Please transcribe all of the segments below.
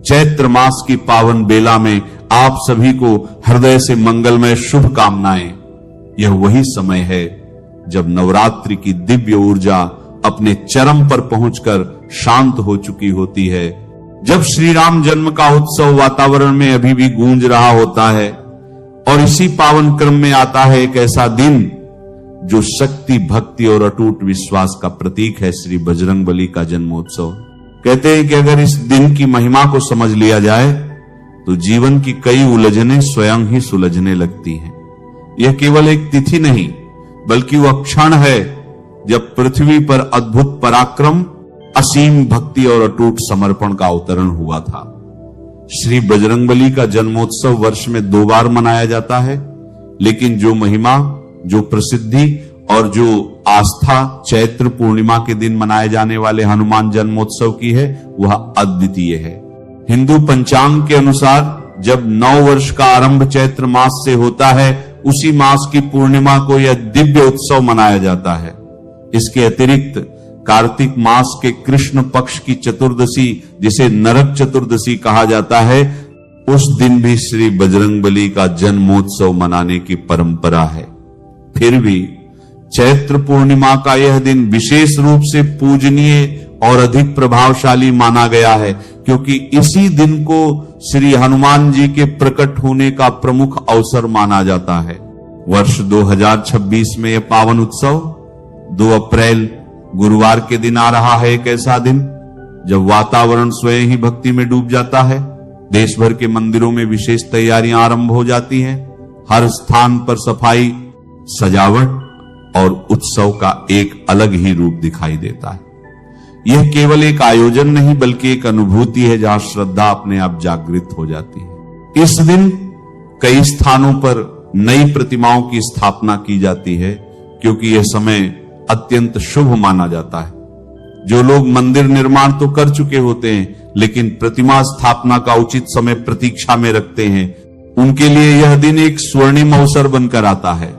चैत्र मास की पावन बेला में आप सभी को हृदय से मंगलमय शुभकामनाएं। यह वही समय है जब नवरात्रि की दिव्य ऊर्जा अपने चरम पर पहुंचकर शांत हो चुकी होती है, जब श्री राम जन्म का उत्सव वातावरण में अभी भी गूंज रहा होता है। और इसी पावन क्रम में आता है एक ऐसा दिन जो शक्ति, भक्ति और अटूट विश्वास का प्रतीक है, श्री बजरंगबली का जन्मोत्सव। कहते हैं कि अगर इस दिन की महिमा को समझ लिया जाए तो जीवन की कई उलझनें स्वयं ही सुलझने लगती हैं। यह केवल एक तिथि नहीं बल्कि वह क्षण है जब पृथ्वी पर अद्भुत पराक्रम, असीम भक्ति और अटूट समर्पण का अवतरण हुआ था। श्री बजरंगबली का जन्मोत्सव वर्ष में 2 बार मनाया जाता है, लेकिन जो महिमा, जो प्रसिद्धि और जो आस्था चैत्र पूर्णिमा के दिन मनाए जाने वाले हनुमान जन्मोत्सव की है, वह अद्वितीय है। हिंदू पंचांग के अनुसार जब नव वर्ष का आरंभ चैत्र मास से होता है, उसी मास की पूर्णिमा को यह दिव्य उत्सव मनाया जाता है। इसके अतिरिक्त कार्तिक मास के कृष्ण पक्ष की चतुर्दशी, जिसे नरक चतुर्दशी कहा जाता है, उस दिन भी श्री बजरंगबली का जन्मोत्सव मनाने की परंपरा है। फिर भी चैत्र पूर्णिमा का यह दिन विशेष रूप से पूजनीय और अधिक प्रभावशाली माना गया है, क्योंकि इसी दिन को श्री हनुमान जी के प्रकट होने का प्रमुख अवसर माना जाता है। वर्ष 2026 में यह पावन उत्सव 2 अप्रैल गुरुवार के दिन आ रहा है। एक ऐसा दिन जब वातावरण स्वयं ही भक्ति में डूब जाता है। देश भर के मंदिरों में विशेष तैयारियां आरंभ हो जाती हैं। हर स्थान पर सफाई, सजावट और उत्सव का एक अलग ही रूप दिखाई देता है। यह केवल एक आयोजन नहीं बल्कि एक अनुभूति है जहां श्रद्धा अपने आप जागृत हो जाती है। इस दिन कई स्थानों पर नई प्रतिमाओं की स्थापना की जाती है, क्योंकि यह समय अत्यंत शुभ माना जाता है। जो लोग मंदिर निर्माण तो कर चुके होते हैं, लेकिन प्रतिमा स्थापना का उचित समय प्रतीक्षा में रखते हैं, उनके लिए यह दिन एक स्वर्णिम अवसर बनकर आता है।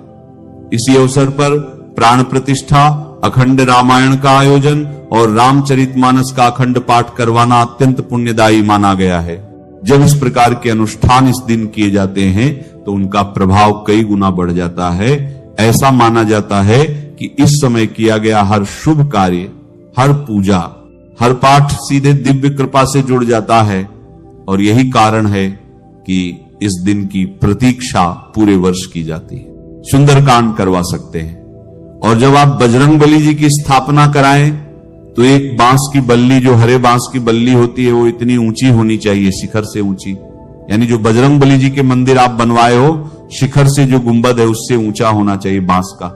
इसी अवसर पर प्राण प्रतिष्ठा, अखंड रामायण का आयोजन और रामचरितमानस का अखंड पाठ करवाना अत्यंत पुण्यदायी माना गया है। जब इस प्रकार के अनुष्ठान इस दिन किए जाते हैं तो उनका प्रभाव कई गुना बढ़ जाता है। ऐसा माना जाता है कि इस समय किया गया हर शुभ कार्य, हर पूजा, हर पाठ सीधे दिव्य कृपा से जुड़ जाता है। और यही कारण है कि इस दिन की प्रतीक्षा पूरे वर्ष की जाती है। सुंदरकांड करवा सकते हैं। और जब आप बजरंगबली जी की स्थापना कराएं तो एक बांस की बल्ली, जो हरे बांस की बल्ली होती है, वो इतनी ऊंची होनी चाहिए, शिखर से ऊंची। यानी जो बजरंगबली जी के मंदिर आप बनवाए हो, शिखर से जो गुंबद है उससे ऊंचा होना चाहिए बांस का।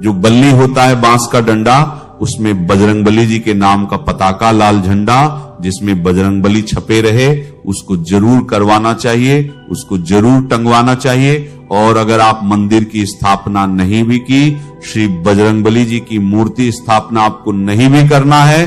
जो बल्ली होता है बांस का डंडा, उसमें बजरंगबली जी के नाम का पताका, लाल झंडा जिसमें बजरंगबली छपे रहे, उसको जरूर करवाना चाहिए, उसको जरूर टंगवाना चाहिए। और अगर आप मंदिर की स्थापना नहीं भी की, श्री बजरंगबली जी की मूर्ति स्थापना आपको नहीं भी करना है,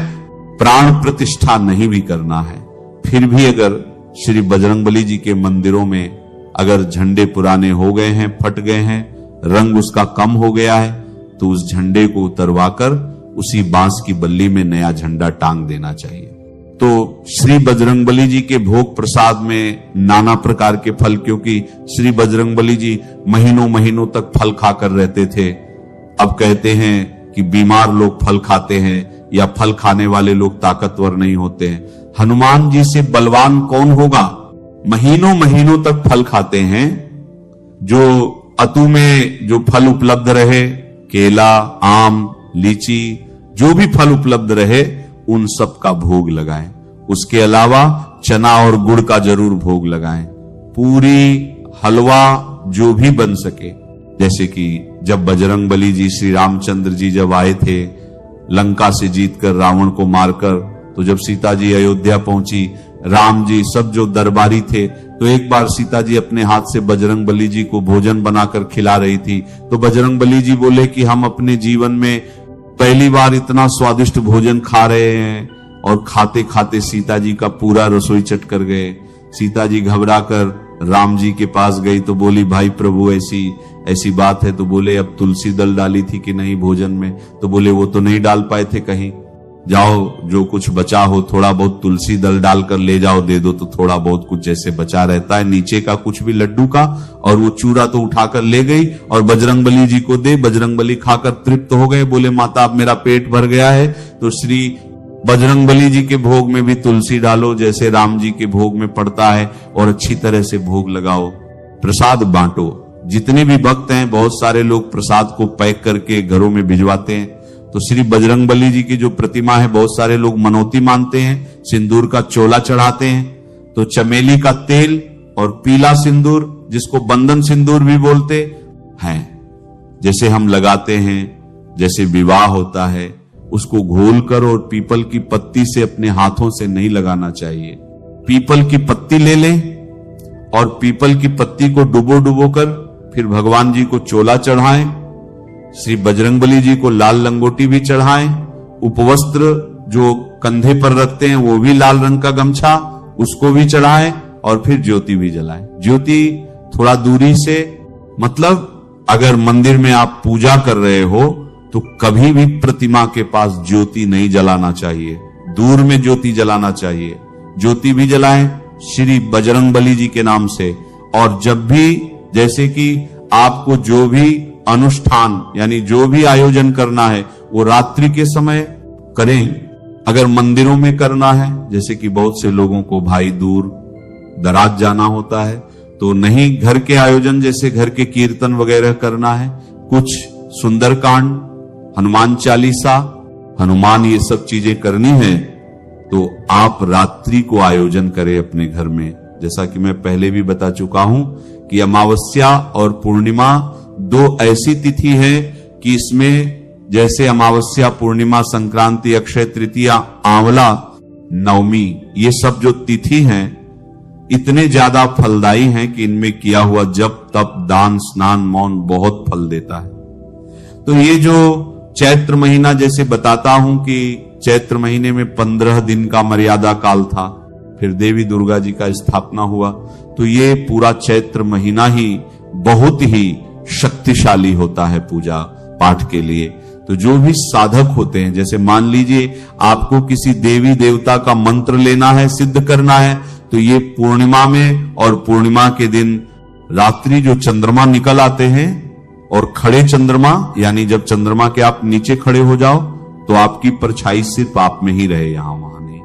प्राण प्रतिष्ठा नहीं भी करना है, फिर भी अगर श्री बजरंगबली जी के मंदिरों में अगर झंडे पुराने हो गए हैं, फट गए हैं, रंग उसका कम हो गया है, तो उस झंडे को उतरवाकर उसी बांस की बल्ली में नया झंडा टांग देना चाहिए। तो श्री बजरंगबली जी के भोग प्रसाद में नाना प्रकार के फल, क्योंकि श्री बजरंगबली जी महीनों महीनों तक फल खाकर रहते थे। अब कहते हैं कि बीमार लोग फल खाते हैं या फल खाने वाले लोग ताकतवर नहीं होते हैं। हनुमान जी से बलवान कौन होगा? महीनों महीनों तक फल खाते हैं। जो अतु में जो फल उपलब्ध रहे, केला, आम, लीची, जो भी फल उपलब्ध रहे, उन सब का भोग लगाएं। उसके अलावा चना और गुड़ का जरूर भोग लगाएं। पूरी, हलवा जो भी बन सके। जैसे कि जब बजरंगबली जी, श्री रामचंद्र जी जब आए थे लंका से जीतकर रावण को मारकर, तो जब सीता जी अयोध्या पहुंची, राम जी सब जो दरबारी थे, तो एक बार सीता जी अपने हाथ से बजरंगबली जी को भोजन बनाकर खिला रही थी। तो बजरंगबली जी बोले कि हम अपने जीवन में पहली बार इतना स्वादिष्ट भोजन खा रहे हैं। और खाते खाते सीता जी का पूरा रसोई चट कर गए। सीता जी घबरा कर राम जी के पास गई तो बोली, भाई प्रभु ऐसी बात है। तो बोले, अब तुलसी दल डाली थी कि नहीं भोजन में? तो बोले, वो तो नहीं डाल पाए थे कहीं। जाओ जो कुछ बचा हो थोड़ा बहुत तुलसी दल डालकर ले जाओ, दे दो तो थोड़ा बहुत कुछ जैसे बचा रहता है नीचे का कुछ भी लड्डू का, और वो चूरा तो उठाकर ले गई और बजरंगबली जी को दे। बजरंगबली खाकर तृप्त हो गए, बोले माता अब मेरा पेट भर गया है। तो श्री बजरंगबली जी के भोग में भी तुलसी डालो जैसे राम जी के भोग में पड़ता है, और अच्छी तरह से भोग लगाओ, प्रसाद बांटो। जितने भी भक्त हैं बहुत सारे लोग प्रसाद को पैक करके घरों में भिजवाते हैं। तो श्री बजरंगबली जी की जो प्रतिमा है बहुत सारे लोग मनौती मानते हैं, सिंदूर का चोला चढ़ाते हैं। तो चमेली का तेल और पीला सिंदूर जिसको बंधन सिंदूर भी बोलते हैं, जैसे हम लगाते हैं, जैसे विवाह होता है उसको घोल कर और पीपल की पत्ती से अपने हाथों से नहीं लगाना चाहिए। पीपल की पत्ती ले लें और पीपल की पत्ती को डुबो डुबो कर फिर भगवान जी को चोला चढ़ाएं, श्री बजरंगबली जी को लाल लंगोटी भी चढ़ाएं, उपवस्त्र जो कंधे पर रखते हैं वो भी लाल रंग का गमछा उसको भी चढ़ाएं, और फिर ज्योति भी जलाएं। ज्योति थोड़ा दूरी से, मतलब अगर मंदिर में आप पूजा कर रहे हो तो कभी भी प्रतिमा के पास ज्योति नहीं जलाना चाहिए, दूर में ज्योति जलाना चाहिए। ज्योति भी जलाएं श्री बजरंगबली जी के नाम से। और जब भी जैसे कि आपको जो भी अनुष्ठान यानी जो भी आयोजन करना है वो रात्रि के समय करें। अगर मंदिरों में करना है, जैसे कि बहुत से लोगों को भाई दूर दराज जाना होता है, तो नहीं, घर के आयोजन जैसे घर के कीर्तन वगैरह करना है, कुछ सुंदरकांड, हनुमान चालीसा, हनुमान ये सब चीजें करनी है, तो आप रात्रि को आयोजन करें अपने घर में। जैसा कि मैं पहले भी बता चुका हूं कि अमावस्या और पूर्णिमा दो ऐसी तिथि है कि इसमें जैसे अमावस्या, पूर्णिमा, संक्रांति, अक्षय तृतीया, आंवला, नवमी, ये सब जो तिथि हैं इतने ज्यादा फलदायी हैं कि इनमें किया हुआ जप तप दान स्नान मौन बहुत फल देता है। तो ये जो चैत्र महीना जैसे बताता हूं कि चैत्र महीने में 15 दिन का मर्यादा काल था, फिर देवी दुर्गा जी का स्थापना हुआ, तो ये पूरा चैत्र महीना ही बहुत ही शक्तिशाली होता है पूजा पाठ के लिए। तो जो भी साधक होते हैं, जैसे मान लीजिए आपको किसी देवी देवता का मंत्र लेना है, सिद्ध करना है, तो ये पूर्णिमा में और पूर्णिमा के दिन रात्रि जो चंद्रमा निकल आते हैं और खड़े चंद्रमा, यानी जब चंद्रमा के आप नीचे खड़े हो जाओ तो आपकी परछाई सिर्फ आप में ही रहे, यहां वहां नहीं।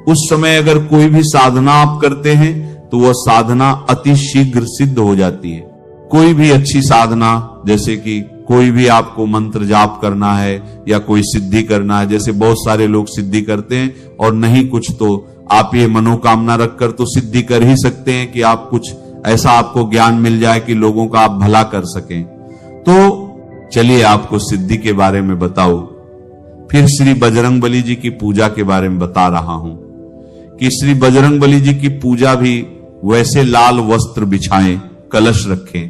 उस समय अगर कोई भी साधना आप करते हैं तो वह साधना अति शीघ्र सिद्ध हो जाती है। कोई भी अच्छी साधना, जैसे कि कोई भी आपको मंत्र जाप करना है या कोई सिद्धि करना है, जैसे बहुत सारे लोग सिद्धि करते हैं और नहीं कुछ तो आप ये मनोकामना रखकर तो सिद्धि कर ही सकते हैं कि आप कुछ ऐसा आपको ज्ञान मिल जाए कि लोगों का आप भला कर सकें। तो चलिए आपको सिद्धि के बारे में बताओ। फिर श्री बजरंगबली जी की पूजा के बारे में बता रहा हूं कि श्री बजरंगबली जी की पूजा भी वैसे लाल वस्त्र बिछाएं, कलश रखें।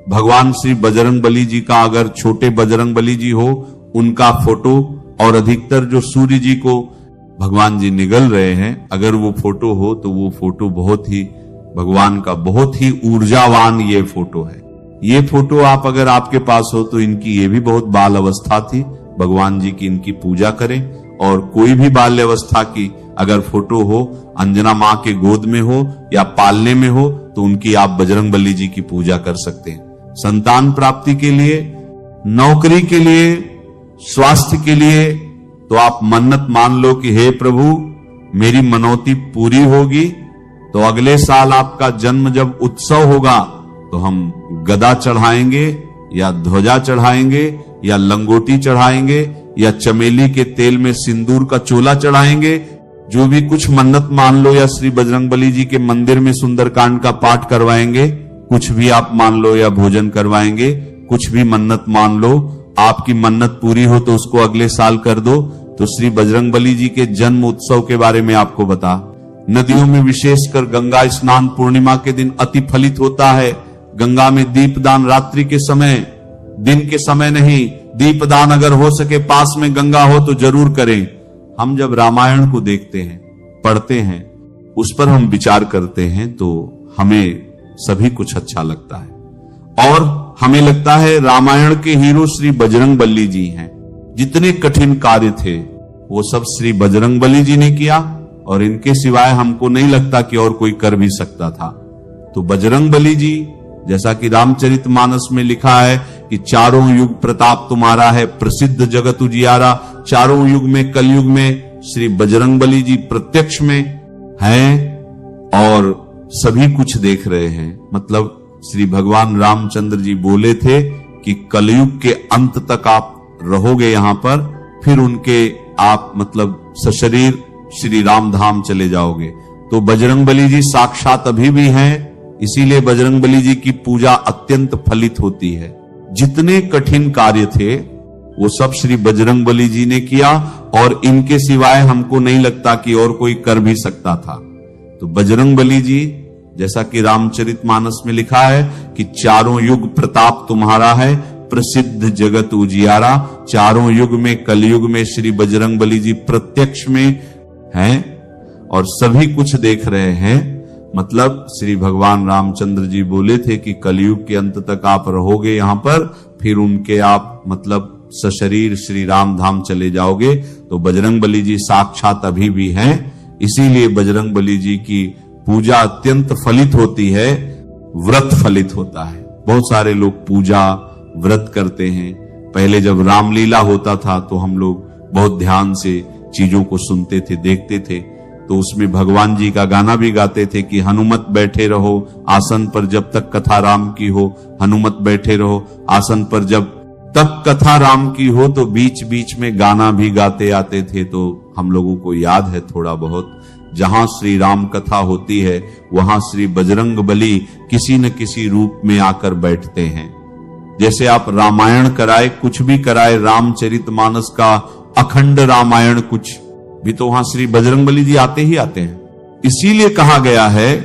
भगवान श्री बजरंगबली जी का अगर छोटे बजरंगबली जी हो उनका फोटो, और अधिकतर जो सूर्य जी को भगवान जी निगल रहे हैं अगर वो फोटो हो तो वो फोटो बहुत ही भगवान का बहुत ही ऊर्जावान ये फोटो है। ये फोटो आप अगर आपके पास हो तो इनकी ये भी बहुत बाल अवस्था थी, भगवान जी की इनकी पूजा करें। और कोई भी बाल्य अवस्था की अगर फोटो हो, अंजना मां के गोद में हो या पालने में हो, तो उनकी आप बजरंगबली जी की पूजा कर सकते हैं। संतान प्राप्ति के लिए, नौकरी के लिए, स्वास्थ्य के लिए तो आप मन्नत मान लो कि हे प्रभु मेरी मनौती पूरी होगी तो अगले साल आपका जन्म जब उत्सव होगा तो हम गदा चढ़ाएंगे या ध्वजा चढ़ाएंगे या लंगोटी चढ़ाएंगे या चमेली के तेल में सिंदूर का चोला चढ़ाएंगे। जो भी कुछ मन्नत मान लो, या श्री बजरंगबली जी के मंदिर में सुंदरकांड का पाठ करवाएंगे, कुछ भी आप मान लो, या भोजन करवाएंगे, कुछ भी मन्नत मान लो, आपकी मन्नत पूरी हो तो उसको अगले साल कर दो। तो श्री बजरंगबली जी के जन्म उत्सव के बारे में आपको बता। नदियों में विशेषकर गंगा स्नान पूर्णिमा के दिन अति फलित होता है। गंगा में दीपदान रात्रि के समय, दिन के समय नहीं, दीपदान अगर हो सके पास में गंगा हो तो जरूर करें। हम जब रामायण को देखते हैं, पढ़ते हैं, उस पर हम विचार करते हैं तो हमें सभी कुछ अच्छा लगता है और हमें लगता है रामायण के हीरो श्री बजरंगबली जी हैं। जितने कठिन कार्य थे वो सब श्री बजरंगबली जी ने किया और इनके सिवाय हमको नहीं लगता कि और कोई कर भी सकता था। तो बजरंगबली जी, जैसा कि रामचरितमानस में लिखा है कि चारों युग प्रताप तुम्हारा है, प्रसिद्ध जगत उजियारा, चारों युग में कलयुग में श्री बजरंगबली जी प्रत्यक्ष में हैं और सभी कुछ देख रहे हैं। मतलब श्री भगवान रामचंद्र जी बोले थे कि कलयुग के अंत तक आप रहोगे यहां पर, फिर उनके आप मतलब सशरीर श्री राम धाम चले जाओगे। तो बजरंगबली जी साक्षात अभी भी हैं, इसीलिए बजरंगबली जी की पूजा अत्यंत फलित होती है। जितने कठिन कार्य थे वो सब श्री बजरंगबली जी ने किया और इनके सिवाय हमको नहीं लगता कि और कोई कर भी सकता था। तो बजरंगबली जी, जैसा कि रामचरितमानस में लिखा है कि चारों युग प्रताप तुम्हारा है, प्रसिद्ध जगत उजियारा, चारों युग में कलयुग में श्री बजरंगबली जी प्रत्यक्ष में हैं और सभी कुछ देख रहे हैं। मतलब श्री भगवान रामचंद्र जी बोले थे कि कलयुग के अंत तक आप रहोगे यहां पर, फिर उनके आप मतलब सशरीर श्री राम धाम चले जाओगे। तो बजरंगबली जी साक्षात अभी भी हैं, इसीलिए बजरंगबली जी की पूजा अत्यंत फलित होती है, व्रत फलित होता है। बहुत सारे लोग पूजा व्रत करते हैं। पहले जब रामलीला होता था तो हम लोग बहुत ध्यान से चीजों को सुनते थे, देखते थे। तो उसमें भगवान जी का गाना भी गाते थे कि हनुमत बैठे रहो आसन पर जब तक कथा राम की हो, हनुमत बैठे रहो आसन पर जब तक कथा राम की हो। तो बीच बीच में गाना भी गाते आते थे। तो हम लोगों को याद है थोड़ा बहुत, जहां श्री राम कथा होती है वहां श्री बजरंगबली किसी न किसी रूप में आकर बैठते हैं। जैसे आप रामायण कराए, कुछ भी कराए, रामचरितमानस का अखंड रामायण कुछ भी, तो वहां श्री बजरंगबली जी आते ही आते हैं। इसीलिए कहा गया है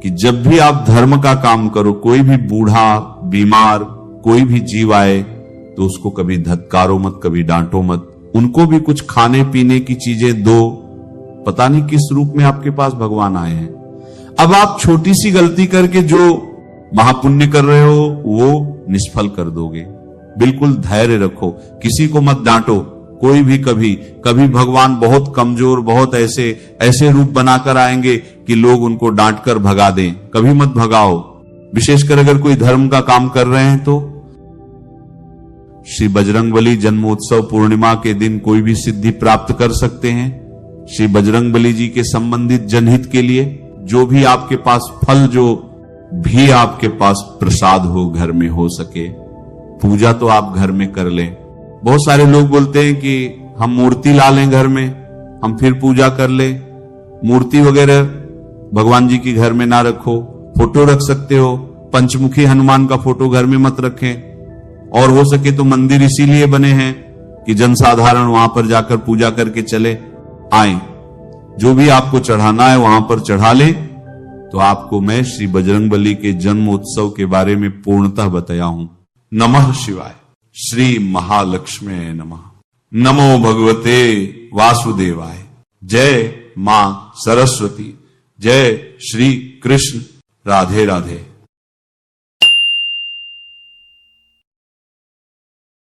कि जब भी आप धर्म का काम करो, कोई भी बूढ़ा बीमार कोई भी जीव आए तो उसको कभी धत्कारो मत, कभी डांटो मत, उनको भी कुछ खाने पीने की चीजें दो। पता नहीं किस रूप में आपके पास भगवान आए हैं। अब आप छोटी सी गलती करके जो महापुण्य कर रहे हो वो निष्फल कर दोगे। बिल्कुल धैर्य रखो, किसी को मत डांटो। कोई भी कभी भगवान बहुत कमजोर, बहुत ऐसे रूप बनाकर आएंगे कि लोग उनको डांट कर भगा दें। कभी मत भगाओ, विशेषकर अगर कोई धर्म का काम कर रहे हैं तो। श्री बजरंगबली जन्मोत्सव पूर्णिमा के दिन कोई भी सिद्धि प्राप्त कर सकते हैं। श्री बजरंगबली जी के संबंधित जनहित के लिए जो भी आपके पास फल, जो भी आपके पास प्रसाद हो, घर में हो सके, पूजा तो आप घर में कर लें। बहुत सारे लोग बोलते हैं कि हम मूर्ति ला लें घर में, हम फिर पूजा कर ले। मूर्ति वगैरह भगवान जी की घर में ना रखो, फोटो रख सकते हो। पंचमुखी हनुमान का फोटो घर में मत रखें। और हो सके तो मंदिर इसीलिए बने हैं कि जनसाधारण वहां पर जाकर पूजा करके चले आए। जो भी आपको चढ़ाना है वहां पर चढ़ा ले। तो आपको मैं श्री बजरंगबली के जन्म उत्सव के बारे में पूर्णतः बताया हूं। नमः शिवाय। श्री महालक्ष्मी नमः। नमो भगवते वासुदेवाय। जय मां सरस्वती। जय श्री कृष्ण। राधे राधे।